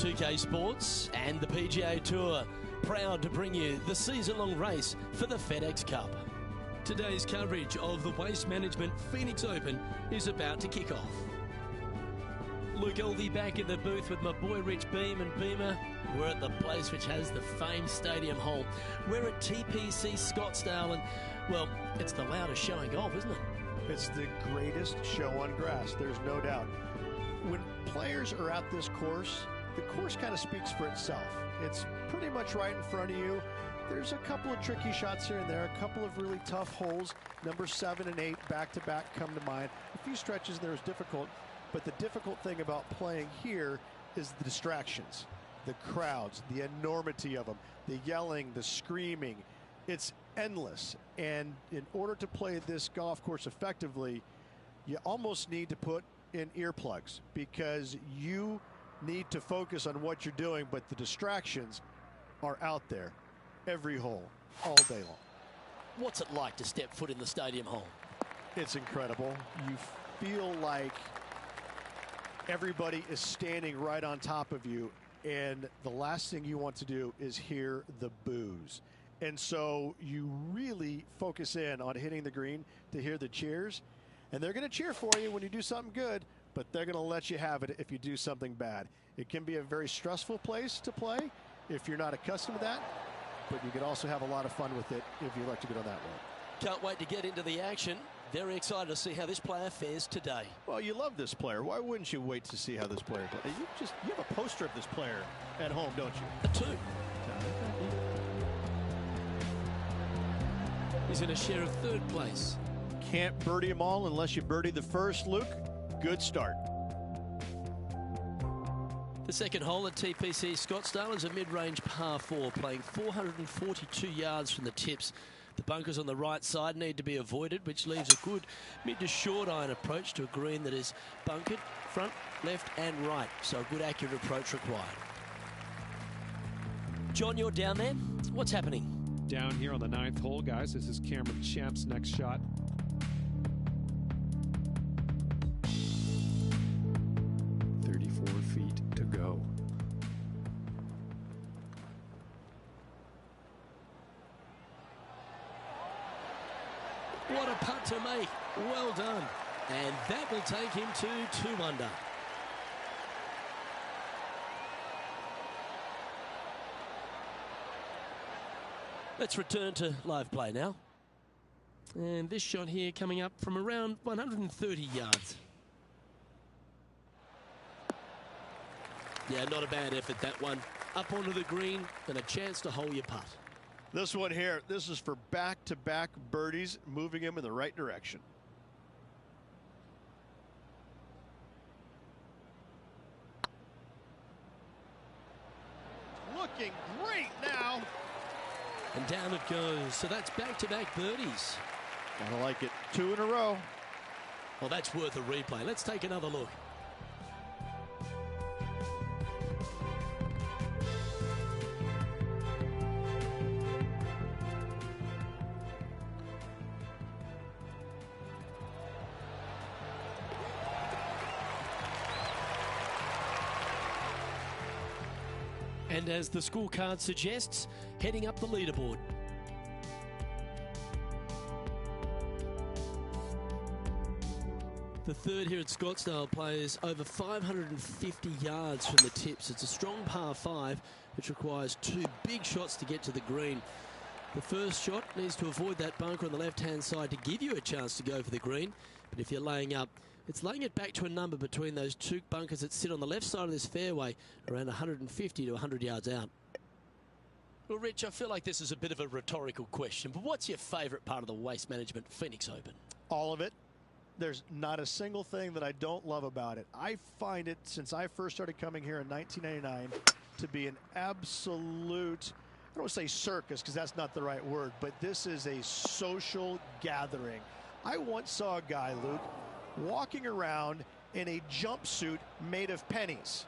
2K Sports and the PGA Tour, proud to bring you the season-long race for the FedEx Cup. Today's coverage of the Waste Management Phoenix Open is about to kick off. Luke Golfe back in the booth with my boy Rich Beam and Beamer. We're at the place which has the famed stadium hole. We're at TPC Scottsdale, and, well, it's the loudest show in golf, isn't it? It's the greatest show on grass, there's no doubt. When players are at this course, the course kind of speaks for itself. It's pretty much right in front of you. There's a couple of tricky shots here and there, a couple of really tough holes. Number 7 and 8 back-to-back come to mind. A few stretches there is difficult, but the difficult thing about playing here is the distractions, the crowds, the enormity of them, the yelling, the screaming. It's endless, and in order to play this golf course effectively, you almost need to put in earplugs because you need to focus on what you're doing, but the distractions are out there every hole, all day long. What's it like to step foot in the stadium hole? It's incredible. You feel like everybody is standing right on top of you, and the last thing you want to do is hear the boos. And so you really focus in on hitting the green to hear the cheers. And they're going to cheer for you when you do something good, but they're going to let you have it if you do something bad. It can be a very stressful place to play if you're not accustomed to that, but you can also have a lot of fun with it if you like to get on that road. Can't wait to get into the action. Very excited to see how this player fares today. Well, you love this player. Why wouldn't you wait to see how this player plays? You have a poster of this player at home, don't you? A 2. He's in a share of 3rd place. Can't birdie them all unless you birdie the first, Luke. Good start. The second hole at TPC Scottsdale is a mid-range par 4, playing 442 yards from the tips. The bunkers on the right side need to be avoided, which leaves a good mid to short iron approach to a green that is bunkered front, left and right. So a good accurate approach required. John, you're down there. What's happening? Down here on the 9th hole, guys. This is Cameron Champ's next shot. Feet to go. What a putt to make. Well done. And that will take him to 2 under. Let's return to live play now. And this shot here coming up from around 130 yards. Yeah, not a bad effort, that one. Up onto the green and a chance to hole your putt. This one here, this is for back-to-back birdies, moving him in the right direction. Looking great now. And down it goes. So that's back-to-back birdies. I like it. 2 in a row. Well, that's worth a replay. Let's take another look. And as the scorecard suggests, heading up the leaderboard. The third here at Scottsdale plays over 550 yards from the tips. It's a strong par 5, which requires 2 big shots to get to the green. The first shot needs to avoid that bunker on the left-hand side to give you a chance to go for the green. But if you're laying up, it's laying it back to a number between those 2 bunkers that sit on the left side of this fairway, around 150 to 100 yards out. Well, Rich, I feel like this is a bit of a rhetorical question, but what's your favourite part of the Waste Management Phoenix Open? All of it. There's not a single thing that I don't love about it. I find it, since I first started coming here in 1999, to be an absolute, I don't want to say circus because that's not the right word, but this is a social gathering. I once saw a guy, Luke, walking around in a jumpsuit made of pennies.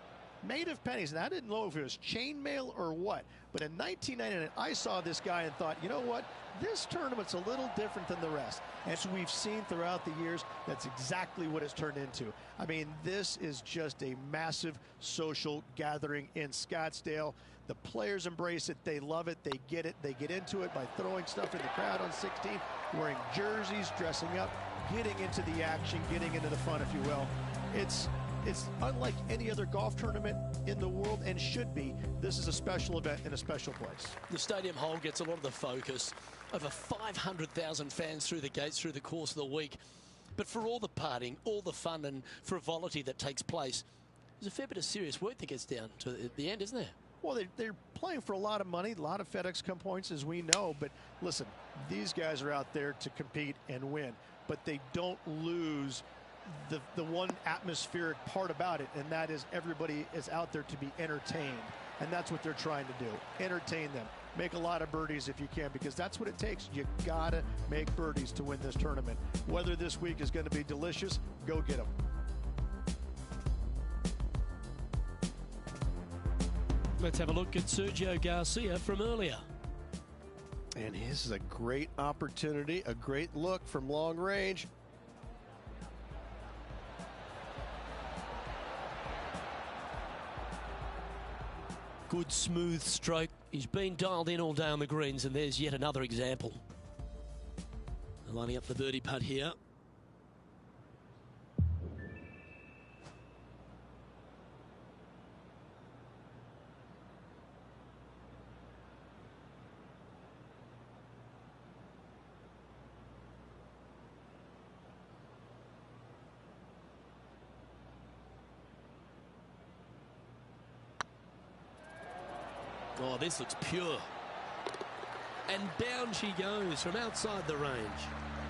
made of pennies. And I didn't know if it was chainmail or what. But in 1999, I saw this guy and thought, you know what? This tournament's a little different than the rest. And so we've seen throughout the years, that's exactly what it's turned into. I mean, this is just a massive social gathering in Scottsdale. The players embrace it. They love it. They get it. They get into it by throwing stuff in the crowd on 16, wearing jerseys, dressing up, getting into the action, getting into the fun, if you will. It's unlike any other golf tournament in the world, and should be. This is a special event in a special place. The stadium hole gets a lot of the focus. Over 500,000 fans through the gates through the course of the week. But for all the partying, all the fun and frivolity that takes place, there's a fair bit of serious work that gets down to the end, isn't there? Well, they're playing for a lot of money, a lot of FedEx Cup points, as we know. But listen, these guys are out there to compete and win. But they don't lose the one atmospheric part about it, and that is everybody is out there to be entertained. And that's what they're trying to do. Entertain them. Make a lot of birdies if you can, because that's what it takes. You gotta make birdies to win this tournament. Whether this week is going to be delicious, go get them. Let's have a look at Sergio Garcia from earlier. And this is a great opportunity, a great look from long range. Good smooth stroke. He's been dialed in all day on the greens, and there's yet another example. Lining up the birdie putt here. Oh, this looks pure. And down she goes from outside the range.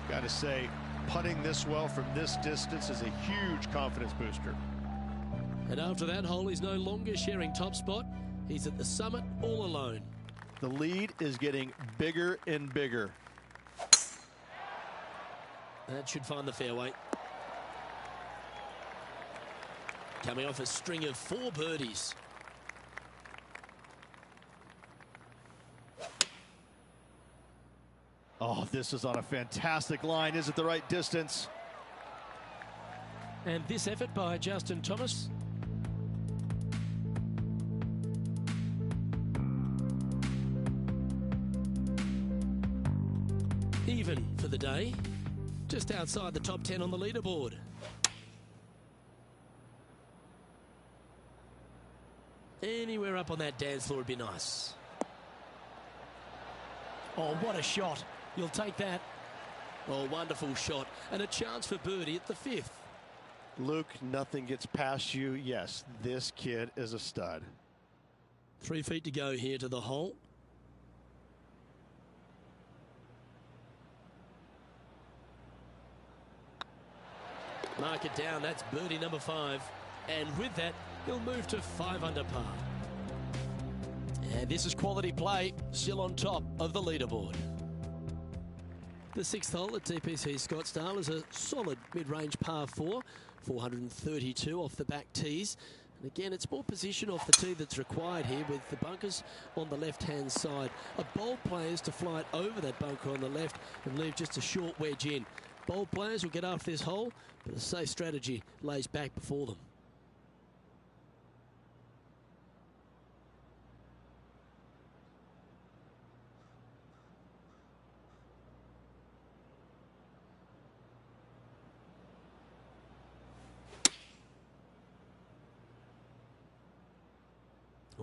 Got to say, putting this well from this distance is a huge confidence booster. And after that hole, he's no longer sharing top spot. He's at the summit all alone. The lead is getting bigger and bigger. That should find the fairway. Coming off a string of 4 birdies. Oh, this is on a fantastic line. Is it the right distance? And this effort by Justin Thomas. Even for the day. Just outside the top 10 on the leaderboard. Anywhere up on that dance floor would be nice. Oh, what a shot. You'll take that. Oh, wonderful shot. And a chance for birdie at the 5th. Luke, nothing gets past you. Yes, this kid is a stud. 3 feet to go here to the hole. Mark it down. That's birdie number 5. And with that, he'll move to 5 under par. And this is quality play, still on top of the leaderboard. The 6th hole at TPC Scottsdale is a solid mid-range par 4, 432 off the back tees. And again, it's more position off the tee that's required here, with the bunkers on the left-hand side. A bold player is to fly it over that bunker on the left and leave just a short wedge in. Bold players will get after this hole, but a safe strategy lays back before them.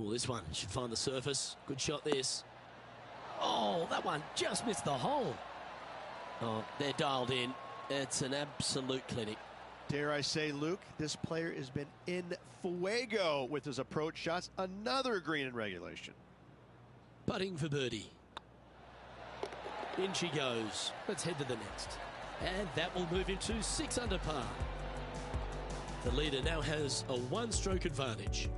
Oh, this one should find the surface. Good shot, this. Oh, that one just missed the hole. Oh, they're dialed in. It's an absolute clinic. Dare I say, Luke, this player has been in fuego with his approach shots. Another green in regulation. Putting for birdie. In she goes. Let's head to the next. And that will move into 6 under par. The leader now has a 1-stroke advantage.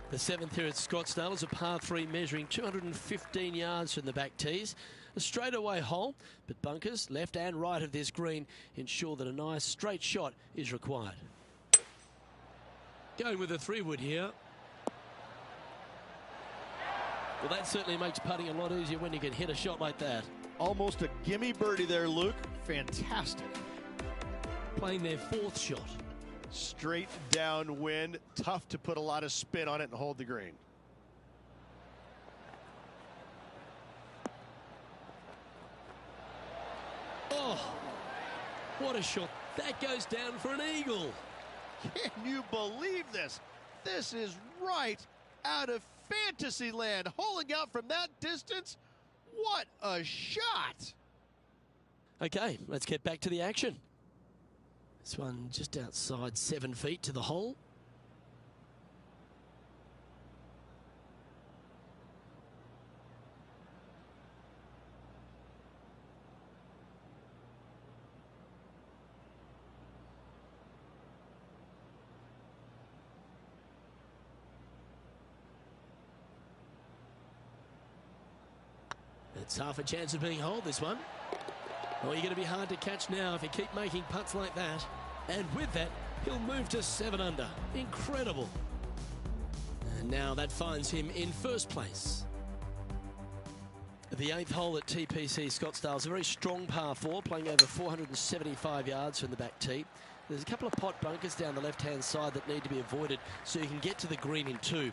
The 7th here at Scottsdale is a par 3 measuring 215 yards from the back tees. A straightaway hole, but bunkers left and right of this green ensure that a nice straight shot is required. Going with a 3-wood here. Well, that certainly makes putting a lot easier when you can hit a shot like that. Almost a gimme birdie there, Luke. Fantastic. Playing their 4th shot. Straight downwind. Tough to put a lot of spin on it and hold the green. Oh, what a shot. That goes down for an eagle. Can you believe this? This is right out of fantasy land. Holing out from that distance. What a shot. Okay, let's get back to the action. This one just outside 7 feet to the hole. It's half a chance of being holed, this one. Oh, you're going to be hard to catch now if you keep making putts like that. And with that, he'll move to 7 under. Incredible. And now that finds him in 1st place. The 8th hole at TPC Scottsdale is a very strong par 4, playing over 475 yards from the back tee. There's a couple of pot bunkers down the left-hand side that need to be avoided so you can get to the green in 2.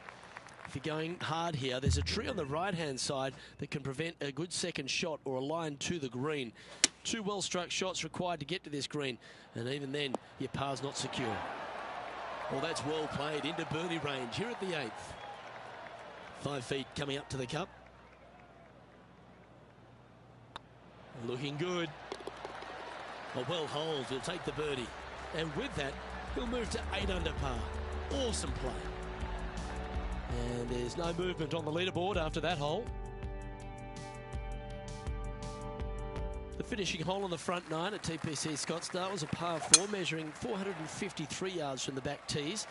If you're going hard here, there's a tree on the right-hand side that can prevent a good second shot or a line to the green. 2 well-struck shots required to get to this green, and even then, your par's not secure. Well, that's well played into birdie range here at the 8th. 5 feet coming up to the cup. Looking good. A well holed, he'll take the birdie. And with that, he'll move to 8 under par. Awesome play. And there's no movement on the leaderboard after that hole. The finishing hole on the front 9 at TPC Scottsdale was a par 4 measuring 453 yards from the back tees.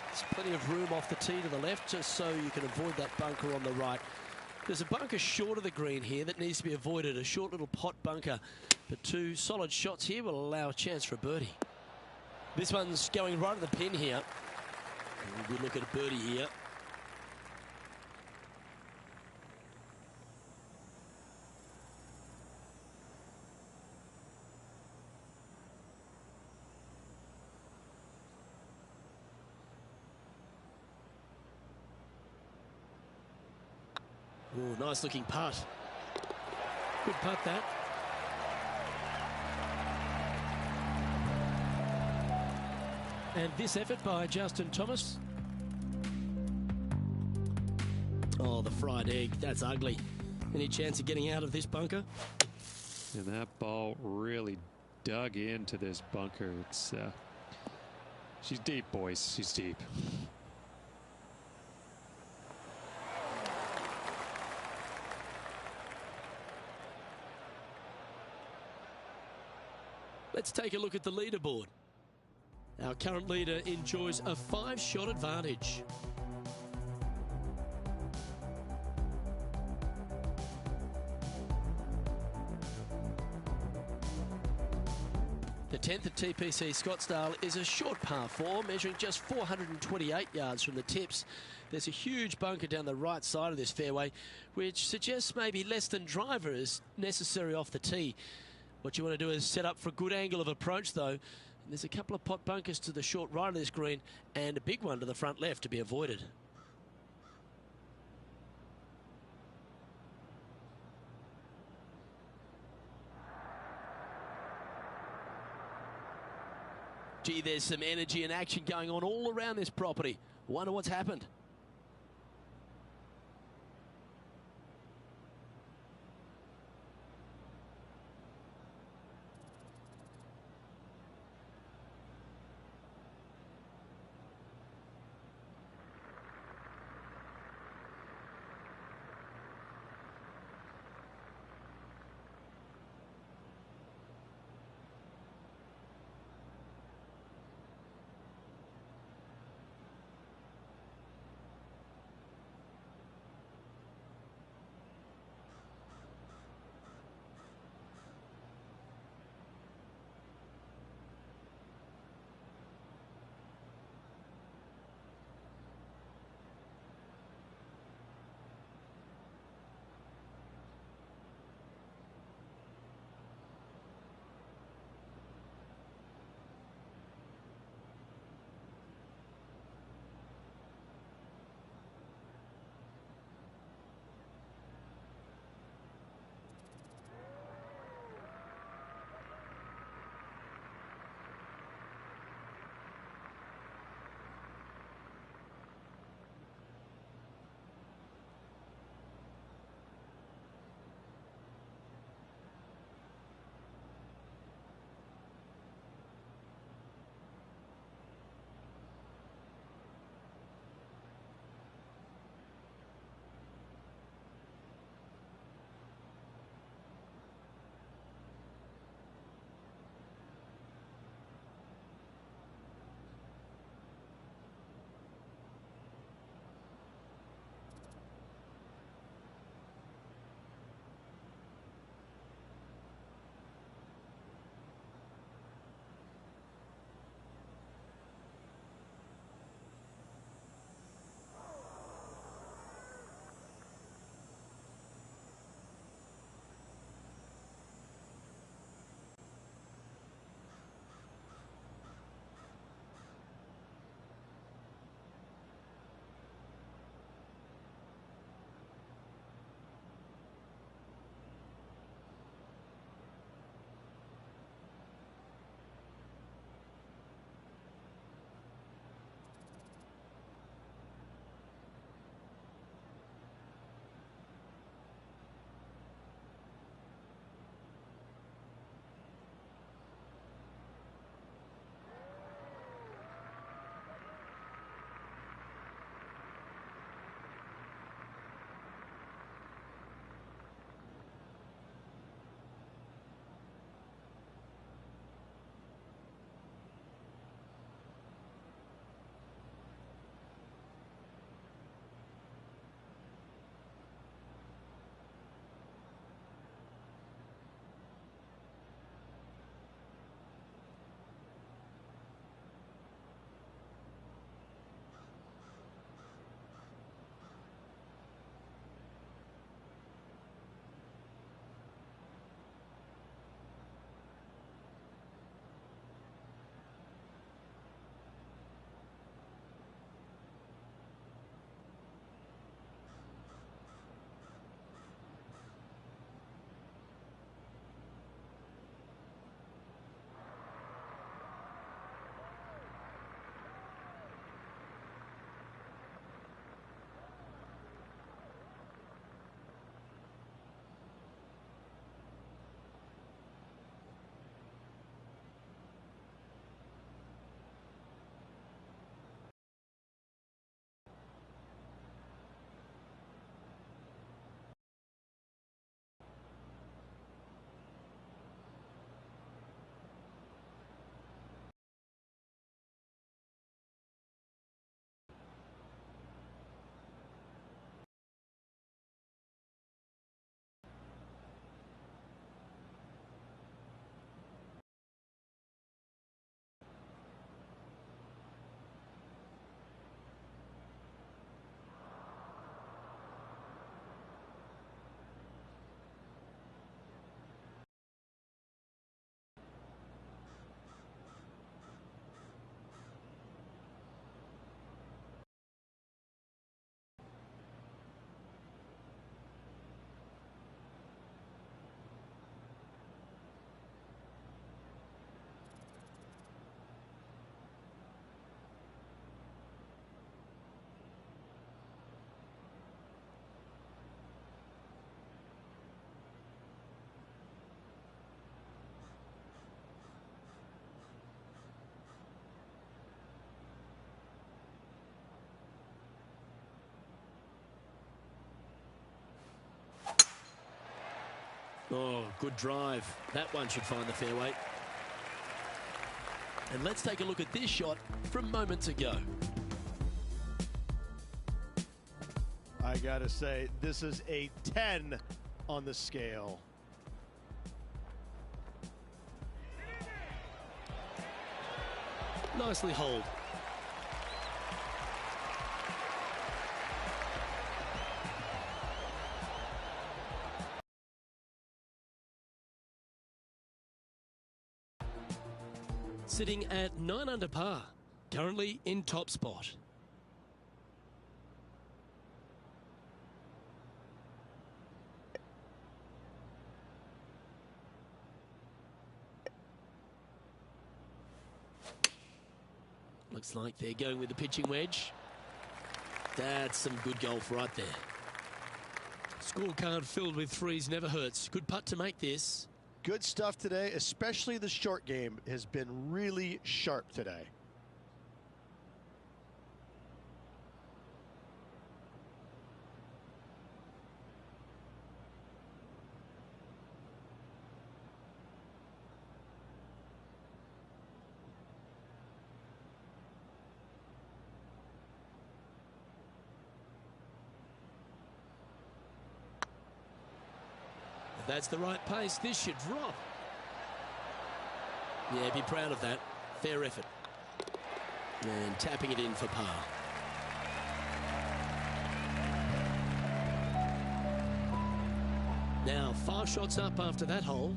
There's plenty of room off the tee to the left just so you can avoid that bunker on the right. There's a bunker short of the green here that needs to be avoided, a short little pot bunker. But 2 solid shots here will allow a chance for a birdie. This one's going right at the pin here. A good look at a birdie here. Ooh, nice looking putt. Good putt that. And this effort by Justin Thomas. Oh, the fried egg. That's ugly. Any chance of getting out of this bunker? And that ball really dug into this bunker. It's she's deep, boys. She's deep. Let's take a look at the leaderboard. Our current leader enjoys a 5-shot advantage. The 10th at TPC Scottsdale is a short par 4, measuring just 428 yards from the tips. There's a huge bunker down the right side of this fairway, which suggests maybe less than driver is necessary off the tee. What you want to do is set up for a good angle of approach, though. And there's a couple of pot bunkers to the short right of this green and a big one to the front left to be avoided. Gee, there's some energy and action going on all around this property. Wonder what's happened. Oh, good drive. That one should find the fairway. And let's take a look at this shot from moments ago. I gotta say, this is a 10 on the scale. Nicely holed. Sitting at 9 under par, currently in top spot. Looks like they're going with the pitching wedge. That's some good golf right there. Scorecard filled with threes never hurts. Good putt to make this. Good stuff today, especially the short game has been really sharp today. If that's the right pace, this should drop. Yeah, be proud of that. Fair effort. And tapping it in for par. Now, 5 shots up after that hole.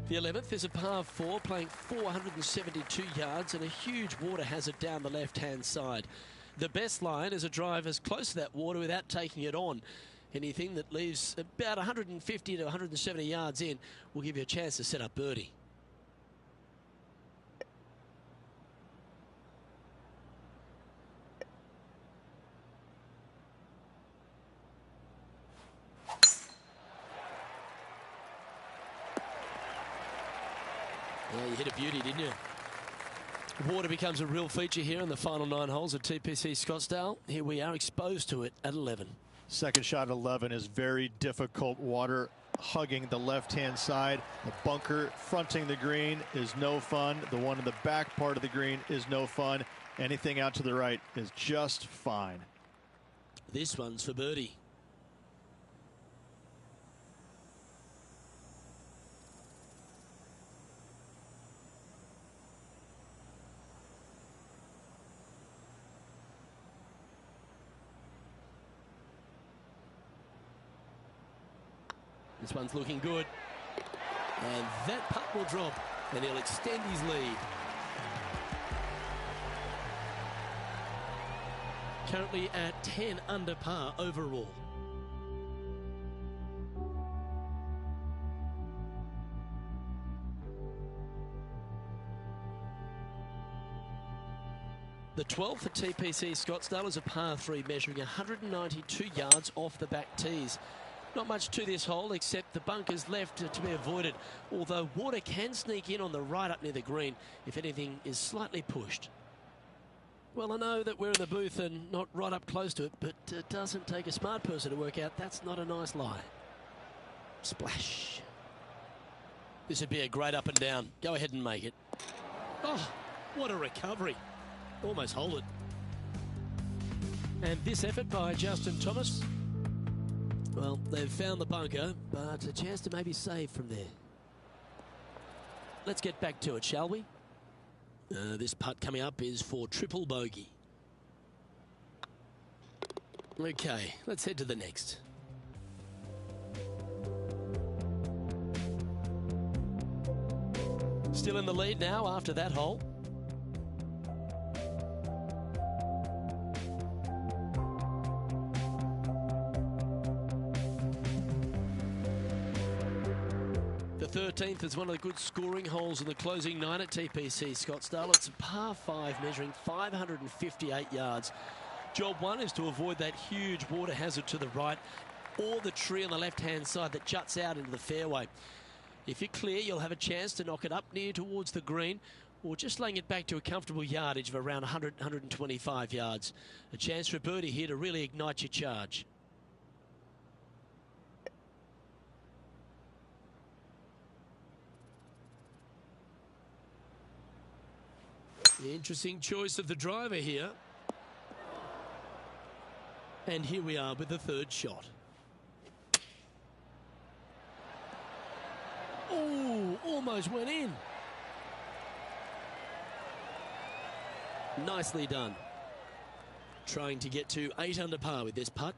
The 11th is a par 4, playing 472 yards and a huge water hazard down the left-hand side. The best line is a drive as close to that water without taking it on. Anything that leaves about 150 to 170 yards in will give you a chance to set up birdie. Yeah, you hit a beauty, didn't you? Water becomes a real feature here in the final 9 holes at TPC Scottsdale. Here we are exposed to it at 11. Second shot at 11 is very difficult. Water hugging the left-hand side. The bunker fronting the green is no fun. The one in the back part of the green is no fun. Anything out to the right is just fine. This one's for birdie. This one's looking good. And that putt will drop, and he'll extend his lead. Currently at 10 under par overall. The 12th at TPC Scottsdale is a par 3 measuring 192 yards off the back tees. Not much to this hole except the bunkers left to be avoided, although water can sneak in on the right up near the green if anything is slightly pushed. Well, I know that we're in the booth and not right up close to it, but it doesn't take a smart person to work out that's not a nice lie. Splash. This would be a great up and down. Go ahead and make it. Oh, what a recovery. Almost hold it. And this effort by Justin Thomas. Well, they've found the bunker, but a chance to maybe save from there. Let's get back to it, shall we? This putt coming up is for triple bogey. Okay, let's head to the next. Still in the lead now after that hole. The 13th is one of the good scoring holes in the closing 9 at TPC Scottsdale. It's a par 5 measuring 558 yards. Job 1 is to avoid that huge water hazard to the right or the tree on the left-hand side that juts out into the fairway. If you're clear, you'll have a chance to knock it up near towards the green or just laying it back to a comfortable yardage of around 100, 125 yards. A chance for a birdie here to really ignite your charge. Interesting choice of the driver here. And here we are with the third shot. Oh, almost went in. Nicely done. Trying to get to 8 under par with this putt.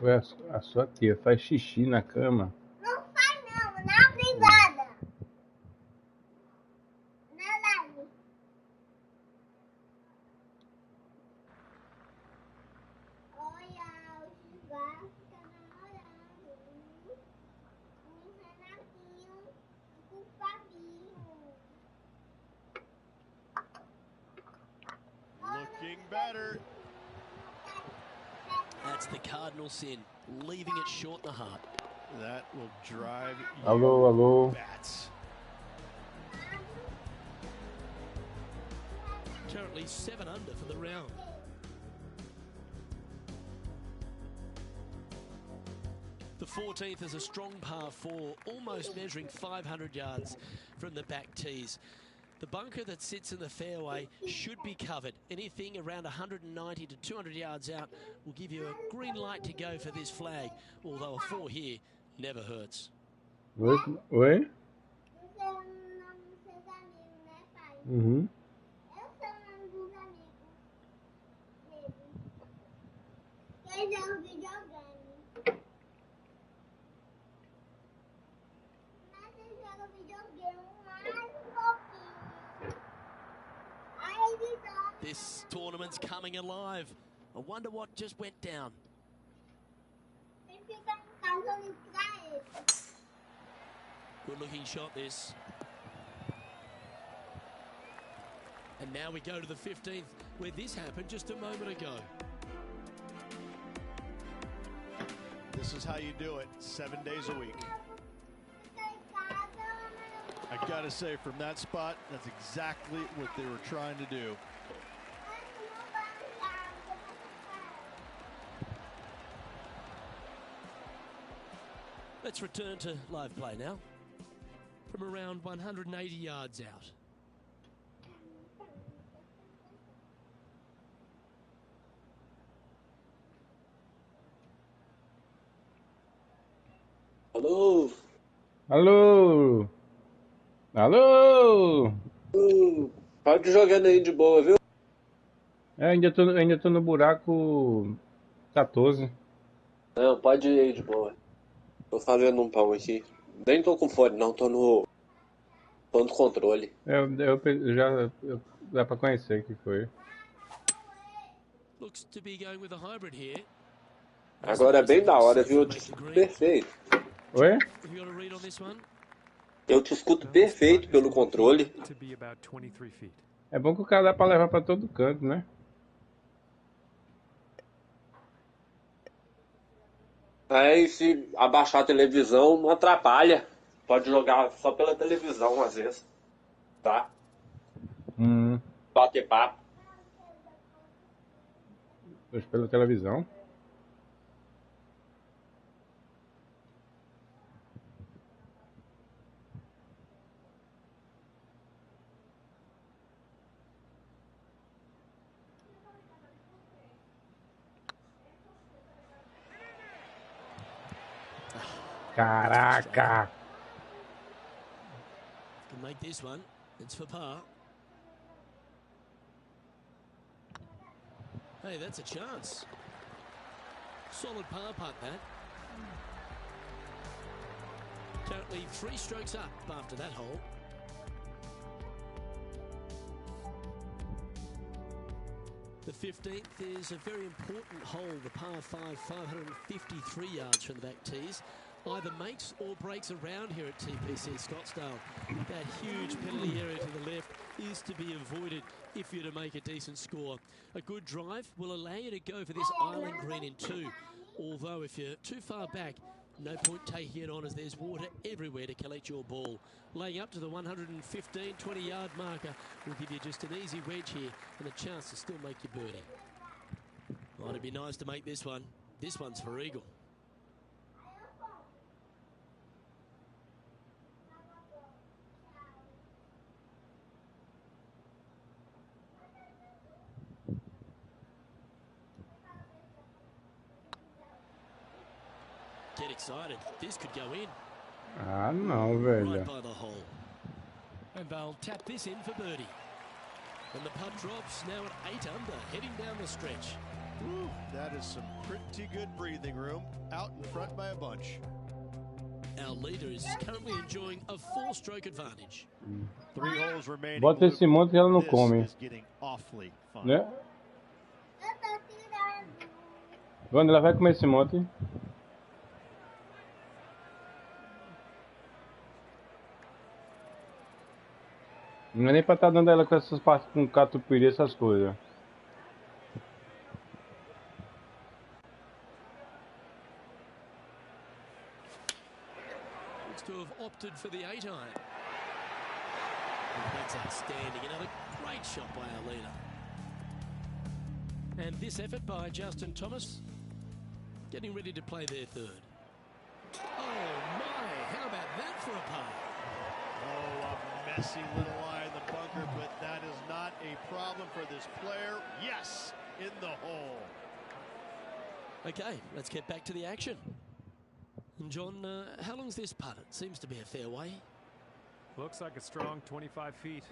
Ué, a sua tia faz xixi na cama? Não faz não, na privada. Na live. Olha, os gatos estão namorando. Com o Renatinho e com o Fabinho. Looking better. That's the cardinal sin, leaving it short in the heart. That will drive Alô, alô. bats. Currently 7 under for the round. The 14th is a strong par 4, almost measuring 500 yards from the back tees. The bunker that sits in the fairway should be covered. Anything around 190 to 200 yards out will give you a green light to go for this flag, although a 4 here never hurts. Oi? Oi? Você é o nome dos seus amigos, né, pai? Uhum. Eu sou o nome dos amigos dele. Eles é um videogame. Mas eles jogam videogame mais um pouquinho. Aí eles dormem. This tournament's coming alive. I wonder what just went down. Ele fica em casa olhando pra ele. Good looking shot this. And now we go to the 15th, where this happened just a moment ago. This is how you do it 7 days a week. Fica em casa, I gotta say, from that spot, that's exactly what they were trying to do. Let's return to live play now. From around 180 yards out. Alô? Alô? Alô? Pode jogando aí de boa, viu? Ainda tô no buraco 14. Não, pode ir aí de boa. Tô fazendo um pão aqui. Nem tô com fone, não. Tô no controle. Dá pra conhecer o que foi. Looks to be going with a hybrid here. Agora é bem da hora, viu? Eu te escuto perfeito. Oi? Have you got a read on this one? Eu te escuto perfeito pelo controle. To be about 23 feet. É bom que o cara dá pra levar pra todo canto, né? Aí se abaixar a televisão não atrapalha. Pode jogar só pela televisão às vezes. Tá? Bater papo. Hoje pela televisão. Caraca! Can make this one. It's for par. Hey, that's a chance. Solid par putt, that. Currently 3 strokes up after that hole. The 15th is a very important hole, the par 5, 553 yards from the back tees. either makes or breaks around here at TPC Scottsdale. That huge penalty area to the left is to be avoided if you're to make a decent score. A good drive will allow you to go for this island green in 2. Although if you're too far back, no point taking it on as there's water everywhere to collect your ball. Laying up to the 115, 20-yard marker will give you just an easy wedge here and a chance to still make your birdie. Well, it'd be nice to make this one. This one's for eagle. Get excited. This could go in. Ah, não, velho. Right by the hole. And they'll tap this in for birdie. And the putt drops now at 8 under, heading down the stretch. Woo, that is some pretty good breathing room. Out in front by a bunch. Our leader is currently enjoying a 4-stroke advantage. 3 holes remaining. Bota esse monte que ela não come. This is getting awfully fun. Né? Quando ela vai comer esse monte? Não é nem pra estar dando ela com essas partes com catupiry, essas coisas. Looks to have opted for the 8-iron. That's outstanding. Another great shot by our leader. And this effort by Justin Thomas, getting ready to play their 3rd. Oh my, how about that for a par? Oh, a messy little lie in the bunker, but that is not a problem for this player. Yes, in the hole. Okay, let's get back to the action. And John, how long's this putt? It seems to be a fair way. Looks like a strong 25 feet.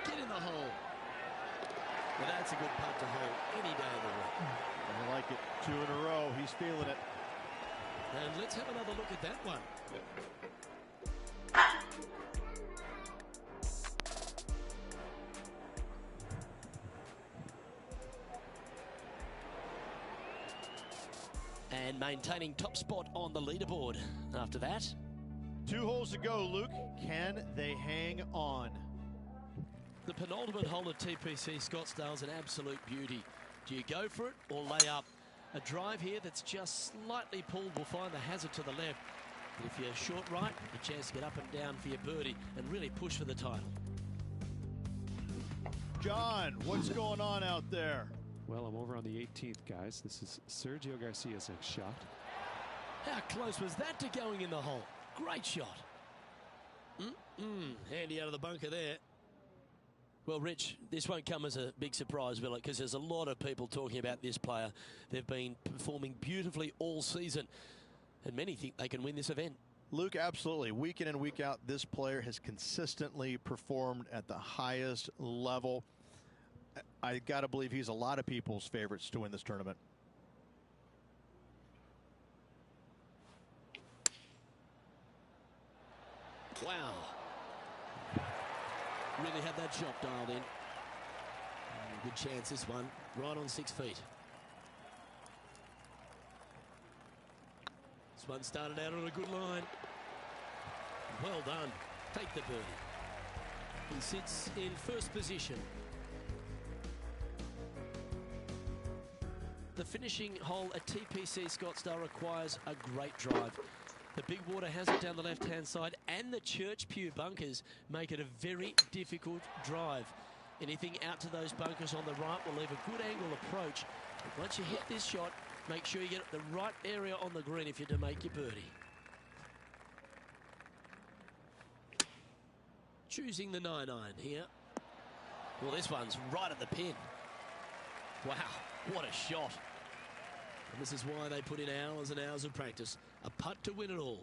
Get in the hole. Well, that's a good putt to hole any day of the week. I like it. 2 in a row. He's feeling it. And let's have another look at that one. And maintaining top spot on the leaderboard after that. 2 holes to go, Luke. Can they hang on? The penultimate hole at TPC Scottsdale is an absolute beauty. Do you go for it or lay up? A drive here that's just slightly pulled will find the hazard to the left. But if you're short right, a chance to get up and down for your birdie and really push for the title. John, what's going on out there? Well, I'm over on the 18th, guys. This is Sergio Garcia's next shot. How close was that to going in the hole? Great shot. Handy out of the bunker there. Well, Rich, this won't come as a big surprise, will it? Because there's a lot of people talking about this player. They've been performing beautifully all season, and many think they can win this event. Luke, absolutely. Week in and week out, this player has consistently performed at the highest level. I got to believe he's a lot of people's favorites to win this tournament. Wow. Really had that shot dialed in. Good chance this one. Right on 6 feet. This one started out on a good line. Well done. Take the birdie. He sits in first position. The finishing hole at TPC Scottsdale requires a great drive. The big water hazard down the left-hand side and the Church Pew bunkers make it a very difficult drive. Anything out to those bunkers on the right will leave a good angle approach. But once you hit this shot, make sure you get the right area on the green if you're to make your birdie. Choosing the 9-iron here. Well, this one's right at the pin. Wow, what a shot. And this is why they put in hours and hours of practice. A putt to win it all.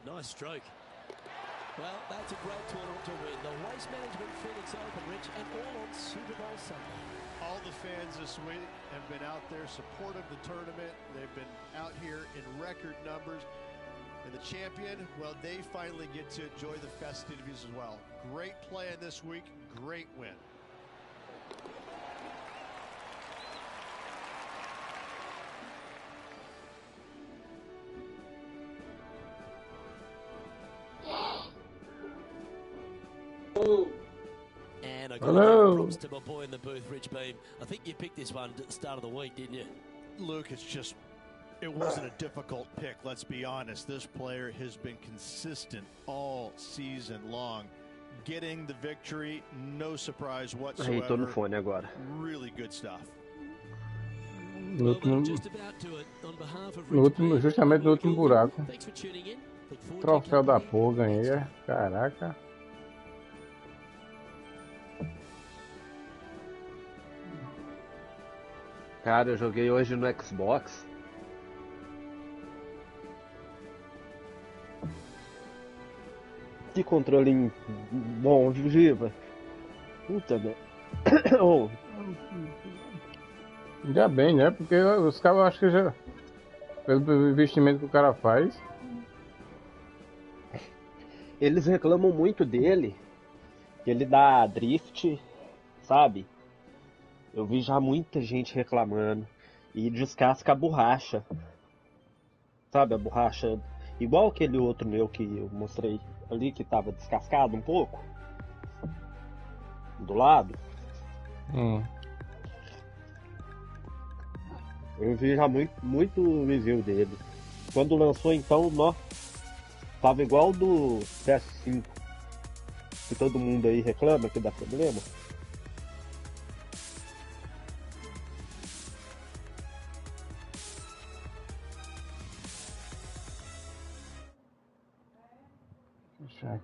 Nice stroke. Well, that's a great tournament to win. The Waste Management Phoenix Open, Rich, and all on Super Bowl Sunday. All the fans this week have been out there supportive of the tournament. They've been out here in record numbers. And the champion, well, they finally get to enjoy the festivities as well. Great play in this week, great win. And I got props to my boy in the booth, Rich Beam. I think you picked this one at the start of the week, didn't you? Luke, it wasn't a difficult pick, let's be honest. This player has been consistent all season long. Getting the victory, no surprise whatsoever. no fone agora. Really good stuff. No último, justamente no último buraco. Troféu da porra, ganhei. Caraca. Cara, eu joguei hoje no Xbox. Que controle bom, Giva. Puta, velho. Oh. Ainda bem, né? Porque os caras, acho que já... Pelo investimento que o cara faz... Eles reclamam muito dele. Que ele dá drift, sabe? Eu vi já muita gente reclamando. E descasca a borracha. Sabe, a borracha... Igual aquele outro meu que eu mostrei ali, que tava descascado um pouco. Do lado. Eu vi já muito review dele. Quando lançou, então, tava igual do PS5. Que todo mundo aí reclama que dá problema.